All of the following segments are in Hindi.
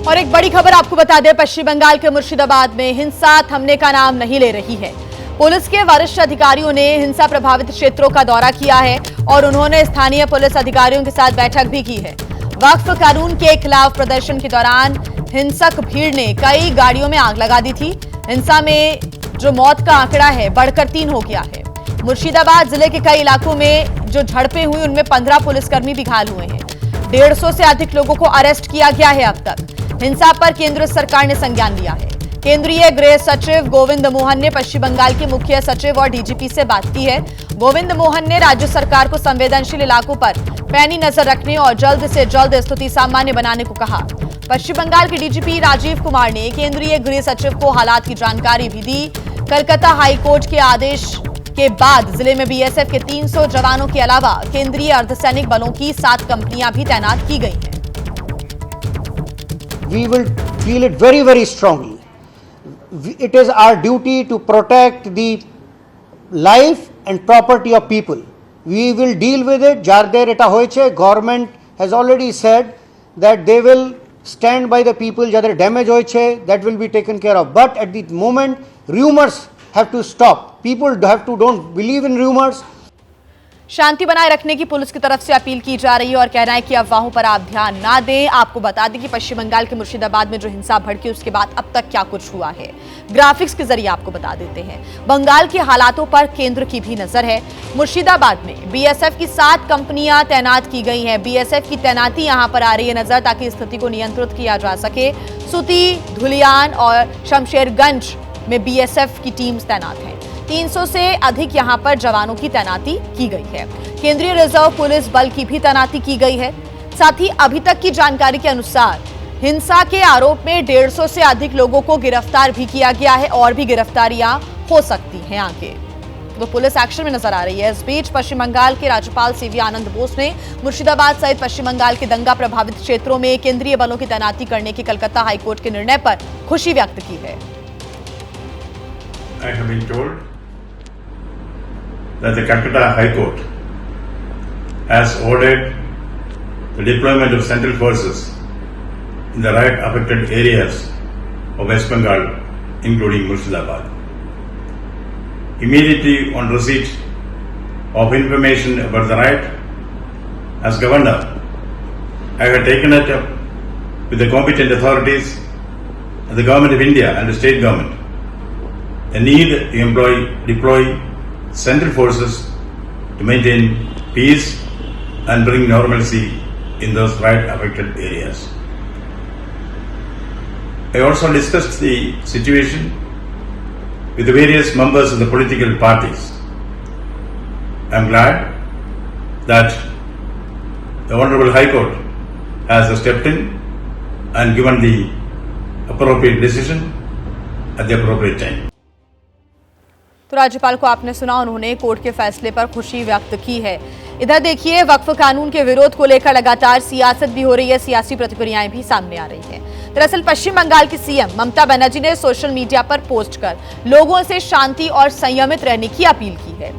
और एक बड़ी खबर आपको बता दें, पश्चिम बंगाल के मुर्शिदाबाद में हिंसा थमने का नाम नहीं ले रही है। पुलिस के वरिष्ठ अधिकारियों ने हिंसा प्रभावित क्षेत्रों का दौरा किया है और उन्होंने स्थानीय पुलिस अधिकारियों के साथ बैठक भी की है। वक्फ कानून के खिलाफ प्रदर्शन के दौरान हिंसक भीड़ ने कई गाड़ियों में आग लगा दी थी। हिंसा में जो मौत का आंकड़ा है बढ़कर 3 हो गया है। मुर्शिदाबाद जिले के कई इलाकों में जो झड़पें हुई उनमें 15 पुलिसकर्मी भी घायल हुए हैं। 150 से अधिक लोगों को अरेस्ट किया गया है। अब तक हिंसा पर केंद्र सरकार ने संज्ञान लिया है। केंद्रीय गृह सचिव गोविंद मोहन ने पश्चिम बंगाल के मुख्य सचिव और डीजीपी से बात की है। गोविंद मोहन ने राज्य सरकार को संवेदनशील इलाकों पर पैनी नजर रखने और जल्द से जल्द स्थिति सामान्य बनाने को कहा। पश्चिम बंगाल के डीजीपी राजीव कुमार ने केंद्रीय गृह सचिव को हालात की जानकारी भी दी। कलकत्ता हाईकोर्ट के आदेश के बाद जिले में बीएसएफ के 300 जवानों के अलावा केंद्रीय अर्धसैनिक बलों की 7 कंपनियां भी तैनात की गई हैं। We will feel it very, very strongly. It is our duty to protect the life and property of people. We will deal with it. Jarder eta hoyeche. Government has already said that they will stand by the people. Jadar damage hoyeche, that will be taken care of. But at the moment, rumors have to stop. People don't believe in rumors. शांति बनाए रखने की पुलिस की तरफ से अपील की जा रही है और कहना है कि अफवाहों पर आप ध्यान ना दें। आपको बता दें कि पश्चिम बंगाल के मुर्शिदाबाद में जो हिंसा भड़की उसके बाद अब तक क्या कुछ हुआ है, ग्राफिक्स के जरिए आपको बता देते हैं। बंगाल के हालातों पर केंद्र की भी नजर है। मुर्शिदाबाद में बीएसएफ की 7 कंपनियां तैनात की गई हैं। बीएसएफ की तैनाती यहां पर आ रही है नजर, ताकि स्थिति को नियंत्रित किया जा सके। सूती, धुलियान और शमशेरगंज में बीएसएफ की टीम्स तैनात हैं। 300 से अधिक यहां पर जवानों की तैनाती की गई है। केंद्रीय रिजर्व पुलिस बल की भी तैनाती की गई है। साथ ही अभी तक की जानकारी के अनुसार हिंसा के आरोप में 150 से अधिक लोगों को गिरफ्तार भी किया गया है और भी गिरफ्तारियां हो सकती हैं आगे। तो पुलिस एक्शन में नजर आ रही है। इस बीच पश्चिम बंगाल के राज्यपाल सीवी आनंद बोस ने मुर्शिदाबाद सहित पश्चिम बंगाल के दंगा प्रभावित क्षेत्रों में केंद्रीय बलों की तैनाती करने के कलकत्ता हाईकोर्ट के निर्णय पर खुशी व्यक्त की है। I have been told that the Calcutta High Court has ordered the deployment of central forces in the riot-affected areas of West Bengal, including Murshidabad. Immediately on receipt of information about the riot, as Governor, I have taken it up with the competent authorities and the Government of India and the state government. The need to deploy central forces to maintain peace and bring normalcy in those riot-affected areas. I also discussed the situation with the various members of the political parties. I am glad that the Honorable High Court has stepped in and given the appropriate decision at the appropriate time. तो राज्यपाल को आपने सुना, उन्होंने कोर्ट के फैसले पर खुशी व्यक्त की है। इधर देखिए, वक्फ कानून के विरोध को लेकर लगातार सियासत भी हो रही है, सियासी प्रतिक्रियाएं भी सामने आ रही हैं। दरअसल पश्चिम बंगाल की सीएम ममता बनर्जी ने सोशल मीडिया पर पोस्ट कर लोगों से शांति और संयमित रहने की अपील की है।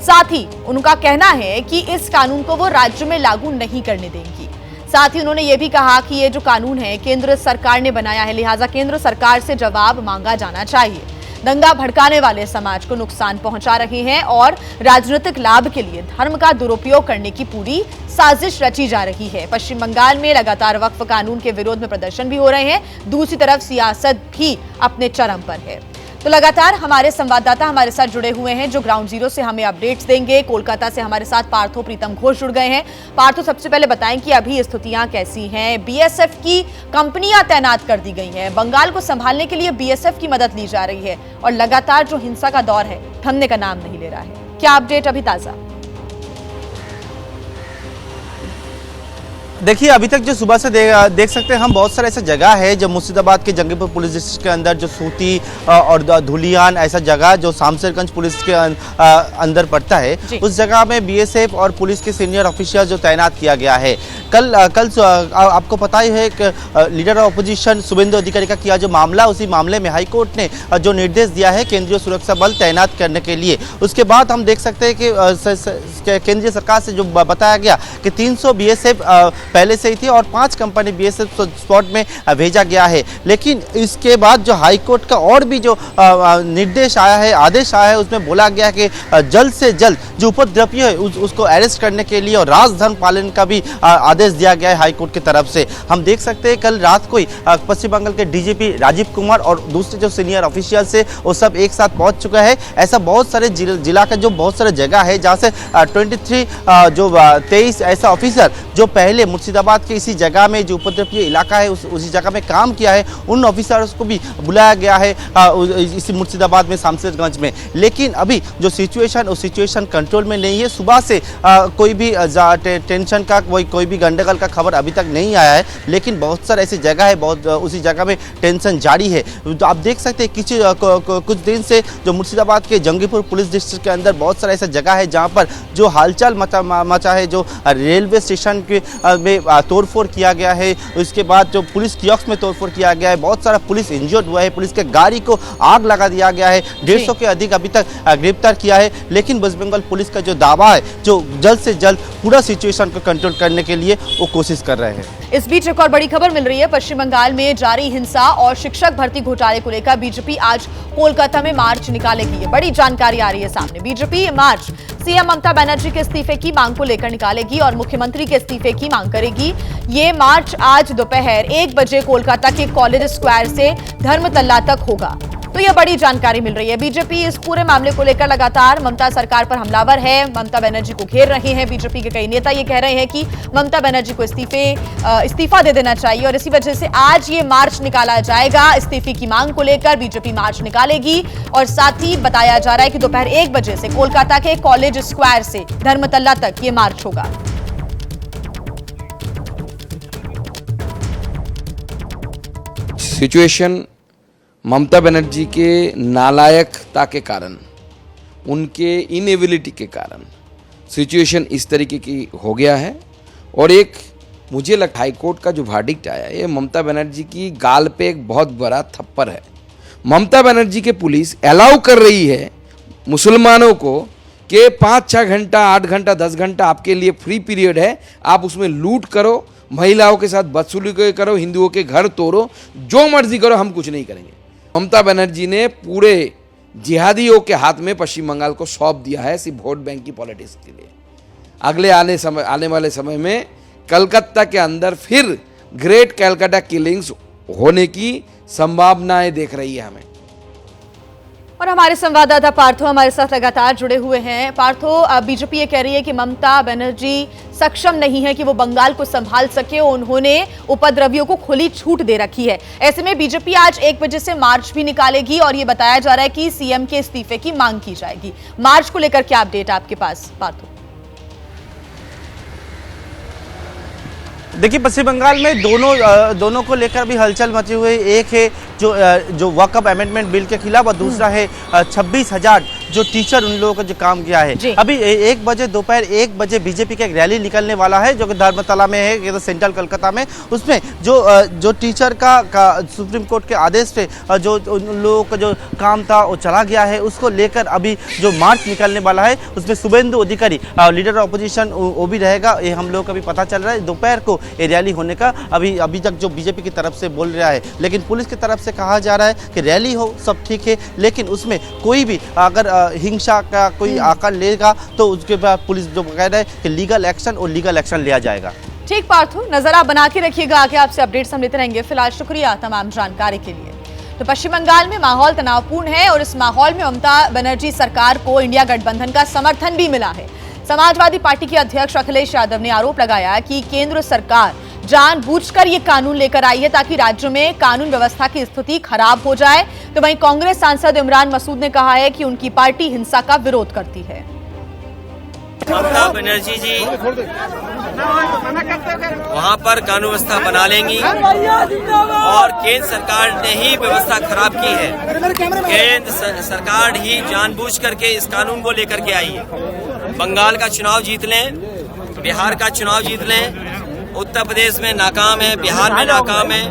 साथ ही उनका कहना है कि इस कानून को वो राज्य में लागू नहीं करने देंगी। साथ ही उन्होंने ये भी कहा कि ये जो कानून है केंद्र सरकार ने बनाया है, लिहाजा केंद्र सरकार से जवाब मांगा जाना चाहिए। दंगा भड़काने वाले समाज को नुकसान पहुंचा रहे हैं और राजनीतिक लाभ के लिए धर्म का दुरुपयोग करने की पूरी साजिश रची जा रही है। पश्चिम बंगाल में लगातार वक्फ कानून के विरोध में प्रदर्शन भी हो रहे हैं, दूसरी तरफ सियासत भी अपने चरम पर है। तो लगातार हमारे संवाददाता हमारे साथ जुड़े हुए हैं, जो ग्राउंड जीरो से हमें अपडेट्स देंगे। कोलकाता से हमारे साथ पार्थो प्रीतम घोष जुड़ गए हैं। पार्थो, सबसे पहले बताएं कि अभी स्थितियां कैसी हैं? बीएसएफ की कंपनियां तैनात कर दी गई हैं, बंगाल को संभालने के लिए बीएसएफ की मदद ली जा रही है और लगातार जो हिंसा का दौर है थमने का नाम नहीं ले रहा है। क्या अपडेट अभी ताजा? देखिए, अभी तक जो सुबह से देख सकते हैं हम, बहुत सारे ऐसा जगह है जो मुर्शिदाबाद के जंगीपुर पुलिस डिस्ट्रिक्ट के अंदर, जो सूती और धुलियान ऐसा जगह जो शामशेरगंज पुलिस के अंदर पड़ता है, उस जगह में बीएसएफ और पुलिस के सीनियर ऑफिसर जो तैनात किया गया है। कल आपको पता ही है कि लीडर ऑफ अपोजिशन शुभेंदु अधिकारी का किया जो मामला, उसी मामले में हाईकोर्ट ने जो निर्देश दिया है केंद्रीय सुरक्षा बल तैनात करने के लिए, उसके बाद हम देख सकते हैं कि केंद्रीय सरकार से जो बताया गया कि 300 बीएसएफ पहले से ही थी और 5 कंपनी बीएसएफ स्पॉट में भेजा गया है। लेकिन इसके बाद जो हाईकोर्ट का और भी जो निर्देश आया है, आदेश आया है, उसमें बोला गया है कि जल्द से जल्द जो उपद्रवी है उसको अरेस्ट करने के लिए और राजधर्म पालन का भी आदेश दिया गया है हाईकोर्ट की तरफ से। हम देख सकते हैं कल रात को ही पश्चिम बंगाल के डीजीपी राजीव कुमार और दूसरे जो सीनियर ऑफिशियल्स है वो सब एक साथ पहुंच चुका है। ऐसा बहुत सारे जिला का जो बहुत सारे जगह है जहाँ से 23 ऐसा ऑफिसर जो पहले मुर्शिदाबाद के इसी जगह में जो उपद्रवी इलाका है उसी जगह में काम किया है, उन ऑफिसर्स को भी बुलाया गया है इसी मुर्शिदाबाद में शामशेरगंज में। लेकिन अभी जो सिचुएशन कंट्रोल में नहीं है। सुबह से कोई भी टेंशन का कोई भी गंडगोल का खबर अभी तक नहीं आया है, लेकिन बहुत सारे ऐसी जगह है, बहुत उसी जगह में टेंशन जारी है। तो आप देख सकते हैं कुछ दिन से जो मुर्शिदाबाद के जंगीपुर पुलिस डिस्ट्रिक्ट के अंदर बहुत सारा ऐसा जगह है जहां पर जो हालचाल मचा है, जो रेलवे स्टेशन के में तोड़फोड़ किया गया है, उसके बाद जो पुलिस कियोस्क में तोड़फोड़ किया गया है, बहुत सारा पुलिस इंजर्ड हुआ है, पुलिस के गाड़ी को आग लगा दिया गया है, 150 के अधिक अभी तक गिरफ्तार किया है। लेकिन वेस्ट बंगाल पुलिस का जो दावा है जो जल्द से जल्द पूरा सिचुएशन को कंट्रोल करने के लिए वो कोशिश कर रहे हैं। इस बीच एक और बड़ी खबर मिल रही है। पश्चिम बंगाल में जारी हिंसा और शिक्षक भर्ती घोटाले को लेकर बीजेपी आज कोलकाता में मार्च निकालेगी। बड़ी जानकारी आ रही है सामने। बीजेपी मार्च सीएम ममता बनर्जी के इस्तीफे की मांग को लेकर निकालेगी और मुख्यमंत्री के इस्तीफे की मांग करेगी। ये मार्च आज दोपहर 1 बजे कोलकाता के कॉलेज स्क्वायर से धर्मतल्ला तक होगा। तो यह बड़ी जानकारी मिल रही है। बीजेपी इस पूरे मामले को लेकर लगातार ममता सरकार पर हमलावर है, ममता बनर्जी को घेर रहे हैं। बीजेपी के कई नेता ये कह रहे हैं कि ममता बनर्जी को इस्तीफा दे देना चाहिए और इसी वजह से आज ये मार्च निकाला जाएगा। इस्तीफे की मांग को लेकर बीजेपी मार्च निकालेगी और साथ ही बताया जा रहा है कि दोपहर 1 बजे से कोलकाता के कॉलेज स्क्वायर से धर्मतल्ला तक ये मार्च होगा। सिचुएशन ममता बनर्जी के नालायकता के कारण, उनके इनएबिलिटी के कारण सिचुएशन इस तरीके की हो गया है। और एक मुझे लगता है हाईकोर्ट का जो वर्डिक्ट आया है ये ममता बनर्जी की गाल पे एक बहुत बड़ा थप्पड़ है। ममता बनर्जी के पुलिस अलाउ कर रही है मुसलमानों को कि 5-6 घंटा, 8 घंटा, 10 घंटा आपके लिए फ्री पीरियड है, आप उसमें लूट करो, महिलाओं के साथ बदसलूकी करो, हिंदुओं के घर तोड़ो, जो मर्जी करो, हम कुछ नहीं करेंगे। ममता बनर्जी ने पूरे जिहादियों के हाथ में पश्चिम बंगाल को सौंप दिया है सिर्फ वोट बैंक की पॉलिटिक्स के लिए। अगले आने वाले समय में कलकत्ता के अंदर फिर ग्रेट कलकत्ता किलिंग्स होने की संभावनाएं देख रही है हमें। और हमारे संवाददाता पार्थो हमारे साथ लगातार जुड़े हुए हैं। पार्थो, बीजेपी ये कह रही है कि ममता बनर्जी सक्षम नहीं है कि वो बंगाल को संभाल सके, उन्होंने उपद्रवियों को खुली छूट दे रखी है। ऐसे में बीजेपी आज 1 बजे से मार्च भी निकालेगी और ये बताया जा रहा है कि सीएम के इस्तीफे की मांग की जाएगी। मार्च को लेकर क्या अपडेट आपके पास पार्थो? देखिए, पश्चिम बंगाल में दोनों को लेकर भी हलचल मची हुई। एक है जो वक्फ अमेंडमेंट बिल के खिलाफ और दूसरा है 26,000 जो टीचर उन लोगों का जो काम किया है। अभी 1 बजे दोपहर 1 बजे बीजेपी का एक रैली निकलने वाला है जो कि धर्मतला में है, ये तो सेंट्रल कलकत्ता में। उसमें जो टीचर का सुप्रीम कोर्ट के आदेश से जो उन लोगों का जो काम था वो चला गया है, उसको लेकर अभी जो मार्च निकलने वाला है उसमें शुभेंदु अधिकारी लीडर ऑफ अपोजिशन वो भी रहेगा। ये हम लोग को भी पता चल रहा है दोपहर को ये रैली होने का अभी तक जो बीजेपी की तरफ से बोल रहा है। लेकिन पुलिस की तरफ से कहा जा रहा है कि रैली हो सब ठीक है, लेकिन उसमें कोई भी अगर हिंसा का कोई आकार लेगा तो उसके बाद पुलिस जो कह रहा है कि लीगल एक्शन लिया जाएगा। ठीक पार्थो, नजर आप बना के रखिएगा, आगे आपसे अपडेट्स हम लेते रहेंगे। फिलहाल शुक्रिया तमाम जानकारी के लिए। तो पश्चिम बंगाल में माहौल तनावपूर्ण है और इस माहौल में ममता बनर्जी सरकार को इंडिया गठबंधन का समर्थन भी मिला है। समाजवादी पार्टी के अध्यक्ष अखिलेश यादव ने आरोप लगाया कि केंद्र सरकार जानबूझकर ये कानून लेकर आई है ताकि राज्य में कानून व्यवस्था की स्थिति खराब हो जाए। तो वहीं कांग्रेस सांसद इमरान मसूद ने कहा है कि उनकी पार्टी हिंसा का विरोध करती है। ममता बनर्जी जी वहां पर कानून व्यवस्था बना लेंगी और केंद्र सरकार ने ही व्यवस्था खराब की है। केंद्र सरकार ही जानबूझ करके इस कानून को लेकर के आई है। बंगाल का चुनाव जीत लें, बिहार का चुनाव जीत लें, उत्तर प्रदेश में नाकाम है, बिहार में नाकाम है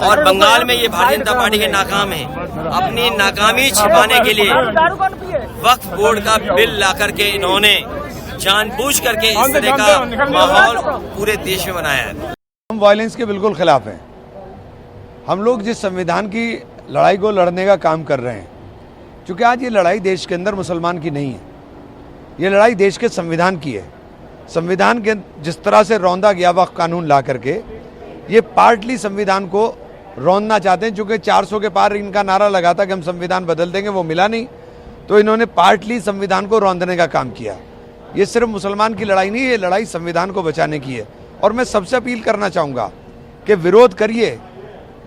और बंगाल में ये भारतीय जनता पार्टी के नाकाम है। अपनी नाकामी छिपाने के लिए वक्फ बोर्ड का बिल ला करके इन्होंने जानबूझ करके इस तरह का माहौल पूरे देश में बनाया है। हम वायलेंस के बिल्कुल खिलाफ हैं। हम लोग जिस संविधान की लड़ाई को लड़ने का काम कर रहे हैं, क्योंकि आज ये लड़ाई देश के अंदर मुसलमान की नहीं है, ये लड़ाई देश के संविधान की है। संविधान के जिस तरह से रौंदा गया वक्फ कानून ला करके, ये पार्टली संविधान को रौंदना चाहते हैं। चूंकि 400 के पार इनका नारा लगा था कि हम संविधान बदल देंगे, वो मिला नहीं, तो इन्होंने पार्टली संविधान को रौंदने का काम किया। ये सिर्फ मुसलमान की लड़ाई नहीं है, ये लड़ाई संविधान को बचाने की है। और मैं सबसे अपील करना चाहूँगा कि विरोध करिए,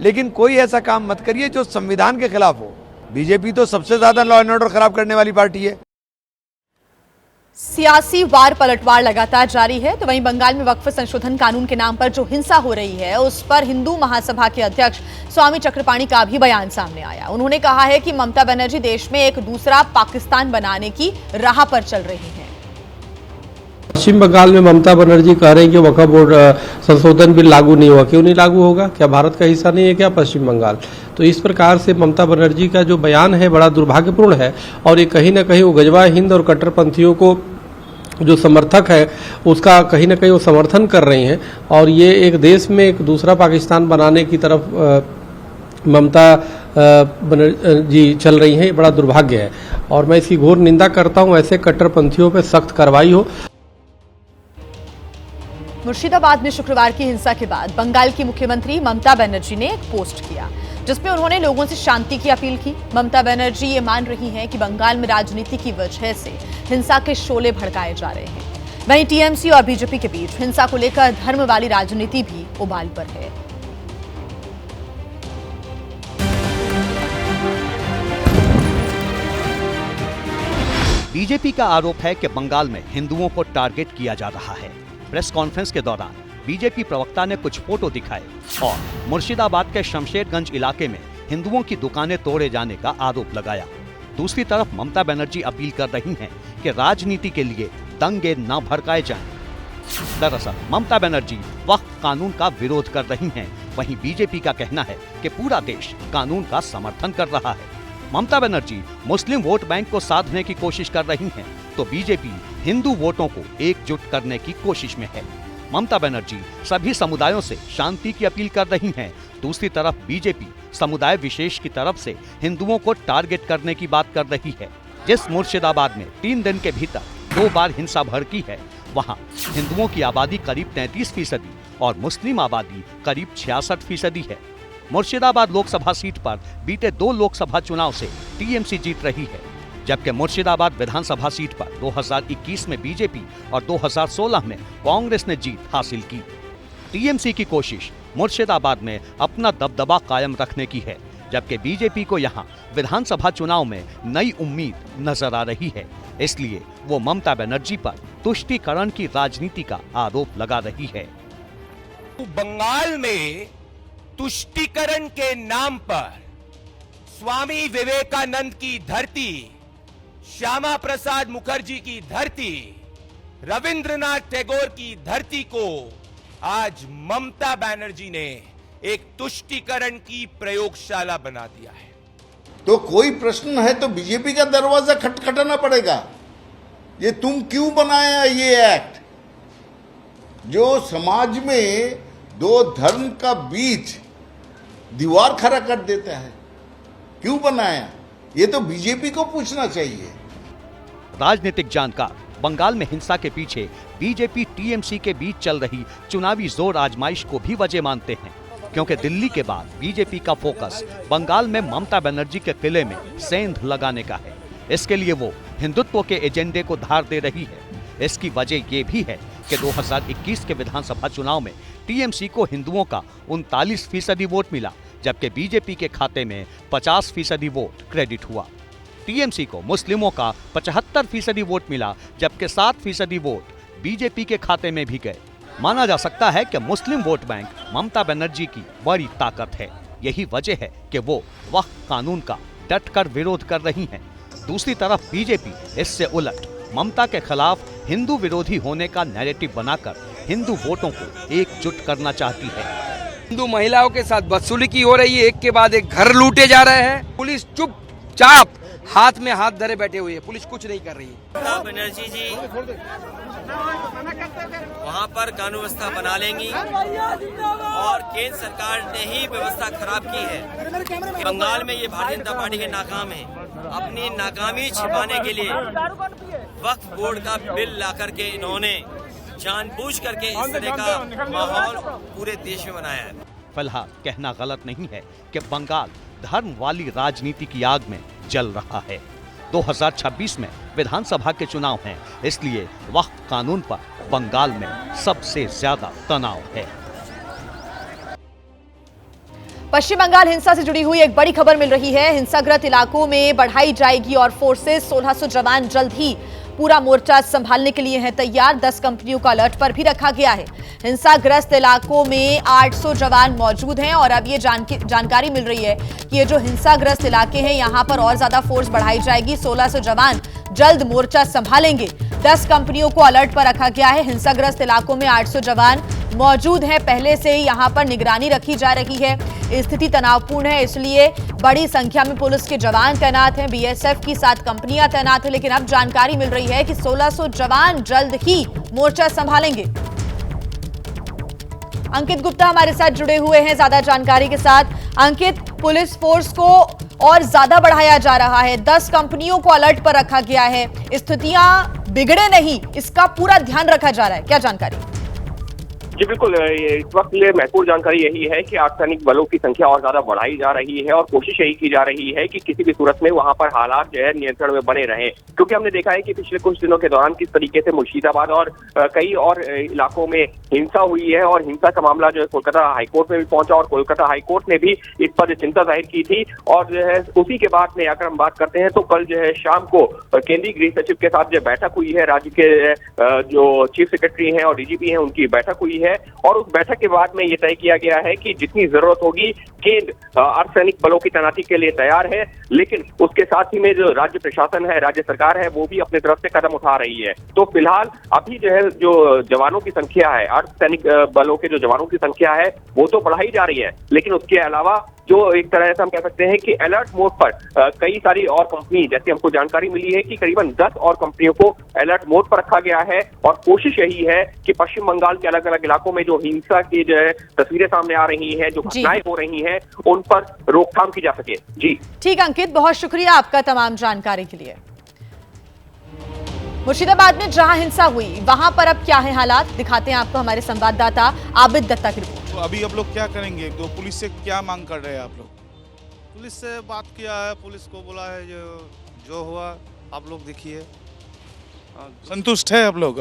लेकिन कोई ऐसा काम मत करिए जो संविधान के खिलाफ हो। बीजेपी तो सबसे ज्यादा लॉ एंड ऑर्डर खराब करने वाली पार्टी है। सियासी वार पलटवार लगातार जारी है, तो वहीं बंगाल में वक्फ संशोधन कानून के नाम पर जो हिंसा हो रही है, उस पर हिंदू महासभा के अध्यक्ष स्वामी चक्रपाणी का भी बयान सामने आया। उन्होंने कहा है कि ममता बनर्जी देश में एक दूसरा पाकिस्तान बनाने की राह पर चल रही हैं। पश्चिम बंगाल में ममता बनर्जी कह रहे हैं कि वक्फ बोर्ड संशोधन बिल लागू नहीं हुआ। क्यों नहीं लागू होगा? क्या भारत का हिस्सा नहीं है क्या पश्चिम बंगाल? तो इस प्रकार से ममता बनर्जी का जो बयान है बड़ा दुर्भाग्यपूर्ण है, और ये कहीं ना कहीं वो गजवा हिंद और कट्टरपंथियों को जो समर्थक है उसका कहीं ना कहीं वो समर्थन कर रही हैं, और ये एक देश में एक दूसरा पाकिस्तान बनाने की तरफ ममता बनर्जी चल रही हैं। बड़ा दुर्भाग्य है, और मैं इसकी घोर निंदा करता हूँ। ऐसे कट्टरपंथियों पर सख्त कार्रवाई हो। मुर्शिदाबाद में शुक्रवार की हिंसा के बाद बंगाल की मुख्यमंत्री ममता बनर्जी ने एक पोस्ट किया, जिसमें उन्होंने लोगों से शांति की अपील की। ममता बनर्जी ये मान रही हैं कि बंगाल में राजनीति की वजह से हिंसा के शोले भड़काए जा रहे हैं। वहीं टीएमसी और बीजेपी के बीच हिंसा को लेकर धर्म वाली राजनीति भी उबाल पर है। बीजेपी का आरोप है कि बंगाल में हिंदुओं को टारगेट किया जा रहा है। प्रेस कॉन्फ्रेंस के दौरान बीजेपी प्रवक्ता ने कुछ फोटो दिखाए और मुर्शिदाबाद के शमशेरगंज इलाके में हिंदुओं की दुकानें तोड़े जाने का आरोप लगाया। दूसरी तरफ ममता बनर्जी अपील कर रही हैं कि राजनीति के लिए दंगे न भड़काए जाएं। दरअसल ममता बनर्जी वक्फ कानून का विरोध कर रही हैं, वहीं बीजेपी का कहना है कि पूरा देश कानून का समर्थन कर रहा है। ममता बनर्जी मुस्लिम वोट बैंक को साधने की कोशिश कर रही हैं, तो बीजेपी हिंदू वोटों को एकजुट करने की कोशिश में है। ममता बनर्जी सभी समुदायों से शांति की अपील कर रही हैं। दूसरी तरफ बीजेपी समुदाय विशेष की तरफ से हिंदुओं को टारगेट करने की बात कर रही है। जिस मुर्शिदाबाद में 3 दिन के भीतर 2 बार हिंसा भड़की है, वहां हिंदुओं की आबादी करीब 33% और मुस्लिम आबादी करीब 66% है। मुर्शिदाबाद लोकसभा सीट पर बीते 2 लोकसभा चुनाव से टीएमसी जीत रही है, जबकि मुर्शिदाबाद विधानसभा सीट पर 2021 में बीजेपी और 2016 में कांग्रेस ने जीत हासिल की। टीएमसी की कोशिश मुर्शिदाबाद में अपना दबदबा कायम रखने की है, जबकि बीजेपी को यहां विधानसभा चुनाव में नई उम्मीद नजर आ रही है। इसलिए वो ममता बनर्जी पर तुष्टीकरण की राजनीति का आरोप लगा रही है। बंगाल में तुष्टीकरण के नाम पर स्वामी विवेकानंद की धरती, श्यामा प्रसाद मुखर्जी की धरती, रविंद्रनाथ टैगोर की धरती को आज ममता बनर्जी ने एक तुष्टीकरण की प्रयोगशाला बना दिया है। तो कोई प्रश्न है तो बीजेपी का दरवाजा खटखटाना पड़ेगा। ये तुम क्यों बनाया ये एक्ट जो समाज में 2 धर्म का बीच दीवार खड़ा कर देता है? क्यों बनाया? ये तो बीजेपी को पूछना चाहिए। राजनीतिक जानकार बंगाल में हिंसा के पीछे बीजेपी टीएमसी के बीच चल रही चुनावी जोर आजमाइश को भी वजह मानते हैं, क्योंकि दिल्ली के बाद बीजेपी का फोकस बंगाल में ममता बनर्जी के किले में सेंध लगाने का है। इसके लिए वो हिंदुत्व के एजेंडे को धार दे रही है। इसकी वजह ये भी है कि 2021 के विधानसभा चुनाव में टीएमसी को हिंदुओं का 39% वोट मिला, जबकि बीजेपी के खाते में 50% वोट क्रेडिट हुआ। टीएमसी को मुस्लिमों का 75% वोट मिला, जबकि 7% वोट बीजेपी के खाते में भी गए। माना जा सकता है कि मुस्लिम वोट बैंक ममता बनर्जी की बड़ी ताकत है। यही वजह है कि वो वक्फ कानून का डटकर विरोध कर रही हैं। दूसरी तरफ बीजेपी इससे उलट ममता के खिलाफ हिंदू विरोधी होने का नैरेटिव बनाकर हिंदू वोटों को एकजुट करना चाहती है। हिंदू महिलाओं के साथ बदसलूकी हो रही है, एक के बाद एक घर लूटे जा रहे हैं। पुलिस चुपचाप हाथ में हाथ धरे बैठे हुए हैं, पुलिस कुछ नहीं कर रही है। ममता बनर्जी जी वहाँ पर कानून व्यवस्था बना लेंगी और केंद्र सरकार ने ही व्यवस्था खराब की है। बंगाल में ये भारतीय जनता पार्टी के नाकाम है। अपनी नाकामी छिपाने के लिए वक्फ बोर्ड का बिल ला करके इन्होंने जानबूझ करके इस तरह का माहौल पूरे देश में बनाया है। फिलहाल कहना गलत नहीं है कि बंगाल धर्म वाली राजनीति की आग में जल रहा है। 2026 में विधानसभा के चुनाव हैं, इसलिए वक्फ कानून पर बंगाल में सबसे ज्यादा तनाव है। पश्चिम बंगाल हिंसा से जुड़ी हुई एक बड़ी खबर मिल रही है। हिंसाग्रस्त इलाकों में बढ़ाई जाएगी और फोर्सेस 1600 जवान जल्द ही पूरा मोर्चा संभालने के लिए हैं तैयार। 10 कंपनियों का अलर्ट पर भी रखा गया है। हिंसाग्रस्त इलाकों में 800 जवान मौजूद हैं और अब ये जानकारी मिल रही है कि ये जो हिंसाग्रस्त इलाके हैं यहां पर और ज्यादा फोर्स बढ़ाई जाएगी। 1600 जवान जल्द मोर्चा संभालेंगे। 10 कंपनियों को अलर्ट पर रखा गया है। हिंसाग्रस्त इलाकों में 800 जवान मौजूद हैं। पहले से ही यहां पर निगरानी रखी जा रही है। स्थिति तनावपूर्ण है, इसलिए बड़ी संख्या में पुलिस के जवान तैनात हैं। बीएसएफ की 7 कंपनियां तैनात हैं, लेकिन अब जानकारी मिल रही है कि 1600 जवान जल्द ही मोर्चा संभालेंगे। अंकित गुप्ता हमारे साथ जुड़े हुए हैं ज्यादा जानकारी के साथ। अंकित, पुलिस फोर्स को और ज्यादा बढ़ाया जा रहा है, 10 कंपनियों को अलर्ट पर रखा गया है, स्थितियां बिगड़े नहीं, इसका पूरा ध्यान रखा जा रहा है, क्या जानकारी? जी बिल्कुल, इस वक्त ये महत्वपूर्ण जानकारी यही है कि अर्धसैनिक बलों की संख्या और ज्यादा बढ़ाई जा रही है और कोशिश यही की जा रही है कि किसी भी सूरत में वहां पर हालात जो है नियंत्रण में बने रहें, क्योंकि हमने देखा है कि पिछले कुछ दिनों के दौरान किस तरीके से मुर्शिदाबाद और कई और इलाकों में हिंसा हुई है और हिंसा का मामला जो है कोलकाता हाईकोर्ट में भी पहुंचा और कोलकाता हाईकोर्ट ने भी इस पर चिंता जाहिर की थी। और जो है उसी के बाद में अगर हम बात करते हैं तो कल जो है शाम को केंद्रीय गृह सचिव के साथ जो बैठक हुई है, राज्य के जो चीफ सेक्रेटरी हैं और डीजीपी हैं उनकी बैठक हुई है और उस बैठक के बाद में ये तय किया गया है कि जितनी जरूरत होगी केंद्र अर्धसैनिक बलों की तैनाती के लिए तैयार है, लेकिन उसके साथ ही में जो राज्य प्रशासन है, राज्य सरकार है, वो भी अपनी तरफ से कदम उठा रही है। तो फिलहाल अभी जो है जो जवानों की संख्या है, अर्धसैनिक बलों के जो जवानों की संख्या है वो तो बढ़ाई जा रही है, लेकिन उसके अलावा जो एक तरह से हम कह सकते हैं कि अलर्ट मोड पर कई सारी और कंपनी, जैसे हमको जानकारी मिली है कि करीबन 10 और कंपनियों को अलर्ट मोड पर रखा गया है और कोशिश यही है कि पश्चिम बंगाल के अलग अलग इलाकों में जो हिंसा की जो है तस्वीरें सामने आ रही हैं, जो घटनाएं हो रही हैं, उन पर रोकथाम की जा सके। जी ठीक अंकित, बहुत शुक्रिया आपका तमाम जानकारी के लिए। मुर्शिदाबाद में जहां हिंसा हुई वहां पर अब क्या है हालात, दिखाते हैं आपको हमारे संवाददाता आबिद दत्ता की रिपोर्ट। तो अभी आप लोग क्या करेंगे? तो पुलिस से क्या मांग कर रहे हैं आप लोग? पुलिस से बात किया है, पुलिस को बोला है जो हुआ आप लोग देखिए। संतुष्ट है आप लोग?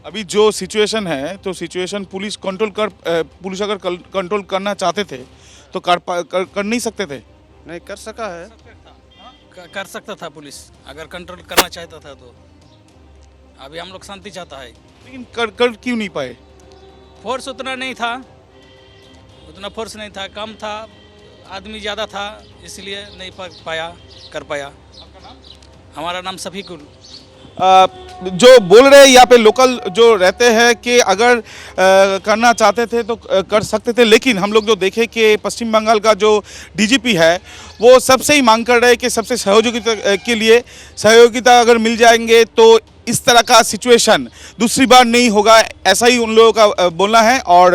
अभी जो सिचुएशन है तो सिचुएशन पुलिस अगर कंट्रोल करना चाहते थे तो कर नहीं सकते थे? नहीं कर सका है, कर सकता था पुलिस अगर कंट्रोल करना चाहता था। तो अभी हम लोग शांति चाहता है, लेकिन कर क्यों नहीं पाए? फोर्स उतना नहीं था, उतना फोर्स नहीं था, कम था, आदमी ज़्यादा था, इसलिए नहीं कर पाया। हमारा नाम सफीकुल। जो बोल रहे हैं यहाँ पे लोकल जो रहते हैं कि अगर करना चाहते थे तो कर सकते थे, लेकिन हम लोग जो देखे कि पश्चिम बंगाल का जो डीजीपी है वो सबसे ही मांग कर रहे हैं कि सबसे सहयोगिता के लिए सहयोगिता अगर मिल जाएंगे तो इस तरह का सिचुएशन दूसरी बार नहीं होगा, ऐसा ही उन लोगों का बोलना है। और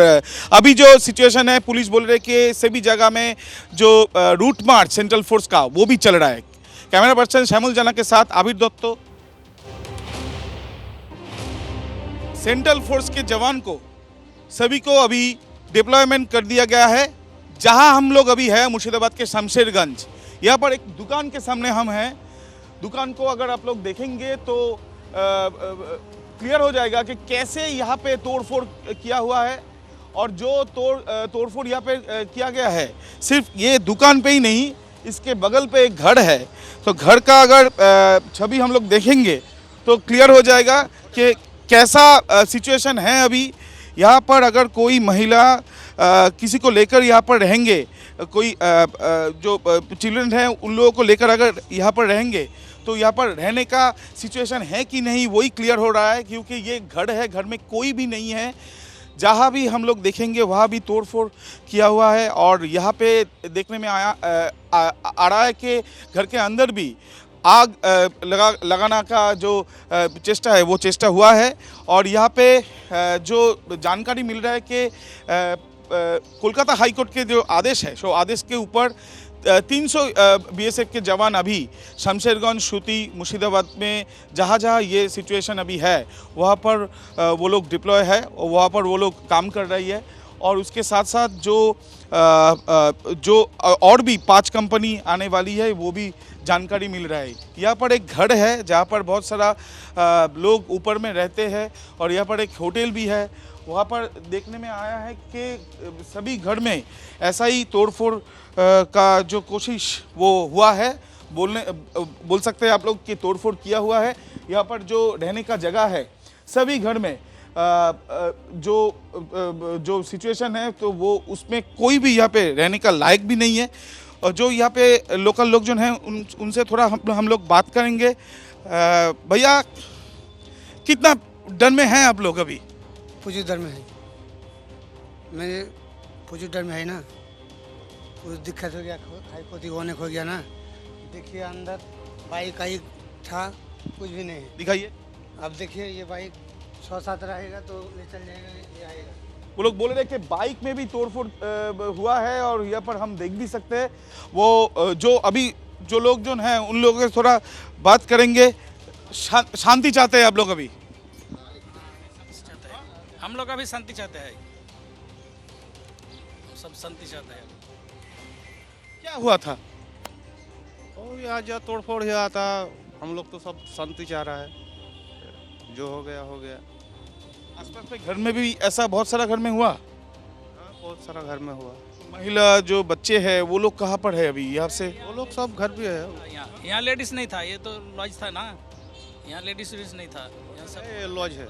अभी जो सिचुएशन है पुलिस बोल रहे कि सभी जगह में जो रूट मार्च सेंट्रल फोर्स का वो भी चल रहा है। कैमरा पर्सन श्यामल जना के साथ आबिद दत्तो। सेंट्रल फोर्स के जवान को सभी को अभी डिप्लॉयमेंट कर दिया गया है। जहां हम लोग अभी है मुर्शिदाबाद के शमशेरगंज, यहाँ पर एक दुकान के सामने हम हैं। दुकान को अगर आप लोग देखेंगे तो क्लियर हो जाएगा कि कैसे यहाँ पे तोड़फोड़ किया हुआ है। और जो तोड़फोड़ यहाँ पे किया गया है सिर्फ ये दुकान पे ही नहीं, इसके बगल पे एक घर है। तो घर का अगर छवि हम लोग देखेंगे तो क्लियर हो जाएगा कि कैसा सिचुएशन है अभी यहाँ पर। अगर कोई महिला किसी को लेकर यहाँ पर रहेंगे, कोई जो चिल्ड्रन हैं उन लोगों को लेकर अगर यहाँ पर रहेंगे तो यहाँ पर रहने का सिचुएशन है कि नहीं वही क्लियर हो रहा है, क्योंकि ये घर है, घर में कोई भी नहीं है। जहाँ भी हम लोग देखेंगे वहाँ भी तोड़फोड़ किया हुआ है। और यहाँ पे देखने में आ रहा है कि घर के अंदर भी आग लगाना का जो चेष्टा है वो चेष्टा हुआ है। और यहाँ पे जो जानकारी मिल रहा है कि कोलकाता हाई कोर्ट के जो आदेश है, सो आदेश के ऊपर 300 बीएसएफ के जवान अभी शमशेरगंज, श्रुति, मुर्शिदाबाद में जहाँ जहाँ ये सिचुएशन अभी है वहाँ पर वो लोग डिप्लॉय है और वहाँ पर वो लोग काम कर रही है। और उसके साथ साथ जो और भी 5 कंपनी आने वाली है वो भी जानकारी मिल रहा है। यहाँ पर एक घर है जहाँ पर बहुत सारा लोग ऊपर में रहते हैं और यहाँ पर एक होटल भी है। वहाँ पर देखने में आया है कि सभी घर में ऐसा ही तोड़फोड़ का जो कोशिश वो हुआ है, बोल सकते हैं आप लोग कि तोड़फोड़ किया हुआ है। यहाँ पर जो रहने का जगह है सभी घर में जो सिचुएशन है तो वो उसमें कोई भी यहाँ पे रहने का लायक भी नहीं है। और जो यहाँ पे लोकल लोग जो हैं उनसे थोड़ा हम लोग बात करेंगे। भैया, कितना डर में हैं आप लोग अभी? पूरी डर में है, मैं पूरी डर में है ना। कुछ दिक्कत हो गया, खाई खोती होने हो गया ना। देखिए अंदर बाइक आई था, कुछ भी नहीं दिखाइए। अब देखिए ये बाइक 100-7 रहेगा तो ले चल जाएगा, ये आएगा। वो लोग बोल रहे कि बाइक में भी तोड़फोड़ हुआ है और यहाँ पर हम देख भी सकते हैं। वो जो अभी जो लोग जो हैं उन लोगों से थोड़ा बात करेंगे। शांति चाहते हैं आप लोग अभी? हम लोग अभी शांति चाहते हैं, सब शांति चाहते हैं। क्या हुआ था? यहाँ जो तोड़फोड़ हुआ था, हम लोग तो सब शांति चाह रहा है, जो हो गया हो गया। आसपास में घर में भी ऐसा बहुत सारा घर में हुआ? बहुत सारा घर में हुआ। महिला जो बच्चे हैं वो लोग कहाँ पर है अभी? यहाँ से वो लोग सब घर पे है। यहाँ लेडीज नहीं था, ये तो लॉज था ना, यहाँ लेडीज नहीं था, यहाँ सब लॉज है।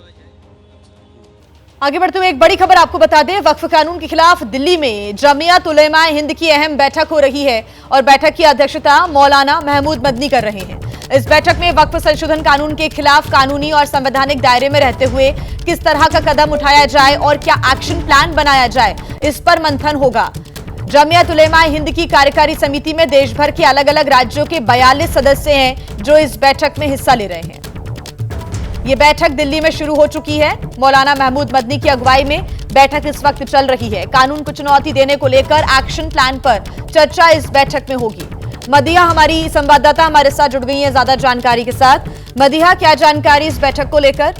आगे बढ़ते हुए एक बड़ी खबर आपको बता दें, वक्फ कानून के खिलाफ दिल्ली में जमियत उलेमा हिंद की अहम बैठक हो रही है और बैठक की अध्यक्षता मौलाना महमूद मदनी कर रहे हैं। इस बैठक में वक्फ संशोधन कानून के खिलाफ कानूनी और संवैधानिक दायरे में रहते हुए किस तरह का कदम उठाया जाए और क्या एक्शन प्लान बनाया जाए, इस पर मंथन होगा। जमियत उलेमा हिंद की कार्यकारी समिति में देश भर के अलग अलग राज्यों के 42 सदस्य हैं जो इस बैठक में हिस्सा ले रहे हैं। ये बैठक दिल्ली में शुरू हो चुकी है। मौलाना महमूद मदनी की अगुवाई में बैठक इस वक्त चल रही है। कानून को चुनौती देने को लेकर एक्शन प्लान पर चर्चा इस बैठक में होगी। मदिहा हमारी संवाददाता हमारे साथ जुड़ गई है ज्यादा जानकारी के साथ। मदिहा, क्या जानकारी इस बैठक को लेकर?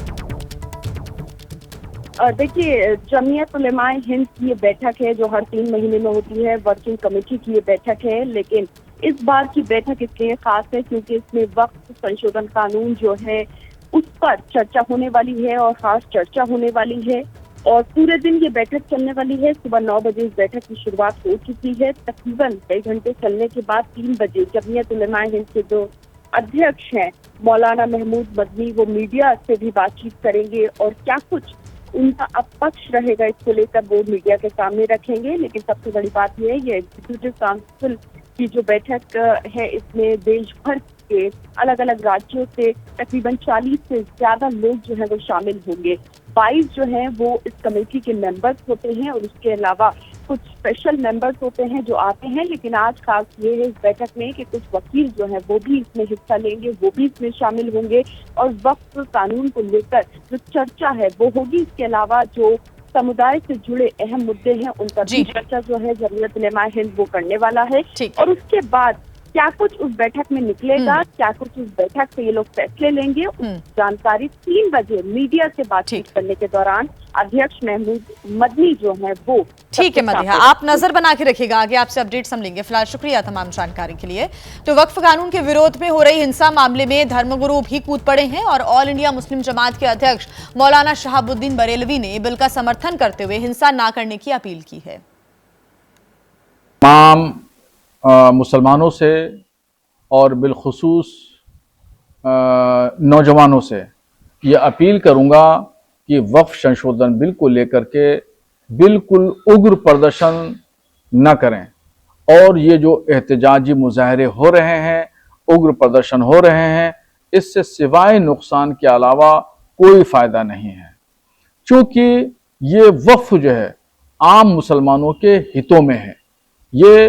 देखिए, जमियत उलेमा हिंद की ये बैठक है जो हर 3 महीने में होती है। वर्किंग कमेटी की ये बैठक है, लेकिन इस बार की बैठक इसलिए खास है क्योंकि इसमें वक्फ संशोधन कानून जो है उस पर चर्चा होने वाली है और खास चर्चा होने वाली है और पूरे दिन ये बैठक चलने वाली है। सुबह 9 बजे इस बैठक की शुरुआत हो चुकी है। तकरीबन कई घंटे चलने के बाद 3 बजे जमियत उलेमा हिंद के जो अध्यक्ष हैं मौलाना महमूद मदनी, वो मीडिया से भी बातचीत करेंगे और क्या कुछ उनका अब पक्ष रहेगा इसको लेकर वो मीडिया के सामने रखेंगे। लेकिन सबसे बड़ी बात यह है, ये एग्जीक्यूटिव काउंसिल की जो बैठक है इसमें देश भर के अलग अलग राज्यों से तकरीबन 40 से ज्यादा लोग जो है वो शामिल होंगे। 22 जो हैं वो इस कमेटी के मेंबर्स होते हैं और उसके अलावा कुछ स्पेशल मेंबर्स होते हैं जो आते हैं। लेकिन आज खास ये है इस बैठक में कि कुछ वकील जो है वो भी इसमें हिस्सा लेंगे, वो भी इसमें शामिल होंगे और वक्फ कानून को लेकर जो चर्चा है वो होगी। इसके अलावा जो समुदाय से जुड़े अहम मुद्दे हैं उन पर भी चर्चा जो है जमियत उलेमा हिंद वो करने वाला है। और उसके बाद क्या कुछ उस बैठक में निकलेगा, क्या कुछ उस बैठक से ये लोग फैसले लेंगे, जानकारी 3 बजे मीडिया से बातचीत करने के दौरान अध्यक्ष महमूद मदनी जो है वो। ठीक है मदिहा, आप नजर बना के रखिएगा, आगे आपसे अपडेट्स हम लेंगे। फिलहाल शुक्रिया तमाम जानकारी के लिए। तो वक्फ कानून के विरोध में हो रही हिंसा मामले में धर्मगुरु भी कूद पड़े हैं और ऑल इंडिया मुस्लिम जमात के अध्यक्ष मौलाना शहाबुद्दीन बरेलवी ने बिल का समर्थन करते हुए हिंसा न करने की अपील की है। तमाम मुसलमानों से और बिलखुसूस नौजवानों से ये अपील करूँगा कि वक्फ संशोधन बिल को लेकर के बिल्कुल उग्र प्रदर्शन न करें और ये जो एहतजाजी मुजाहरे हो रहे हैं, उग्र प्रदर्शन हो रहे हैं, इससे सिवाय नुकसान के अलावा कोई फ़ायदा नहीं है। चूँकि ये वक्फ जो है आम मुसलमानों के हितों में है। ये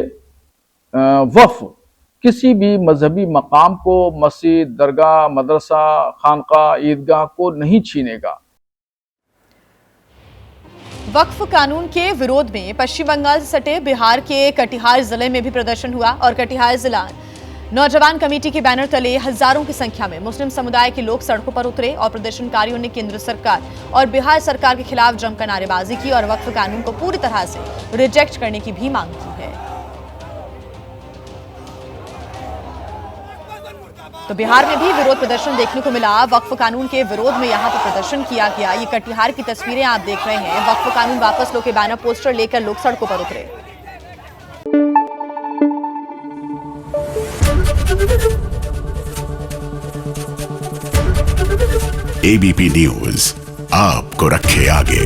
वक्फ किसी भी मजहबी मकाम को, मस्जिद, दरगाह, मदरसा, खानका, ईदगाह को नहीं छीनेगा। वक्फ कानून के विरोध में पश्चिम बंगाल से सटे बिहार के कटिहार जिले में भी प्रदर्शन हुआ और कटिहार जिला नौजवान कमेटी के बैनर तले हजारों की संख्या में मुस्लिम समुदाय के लोग सड़कों पर उतरे और प्रदर्शनकारियों ने केंद्र सरकार और बिहार सरकार के खिलाफ जमकर नारेबाजी की और वक्फ कानून को पूरी तरह से रिजेक्ट करने की भी मांग की है। तो बिहार में भी विरोध प्रदर्शन देखने को मिला। वक्फ कानून के विरोध में यहां पर प्रदर्शन किया गया। ये कटिहार की तस्वीरें आप देख रहे हैं। वक्फ कानून वापस लो के बैनर पोस्टर लेकर लोग सड़कों पर उतरे। एबीपी न्यूज आपको रखे आगे।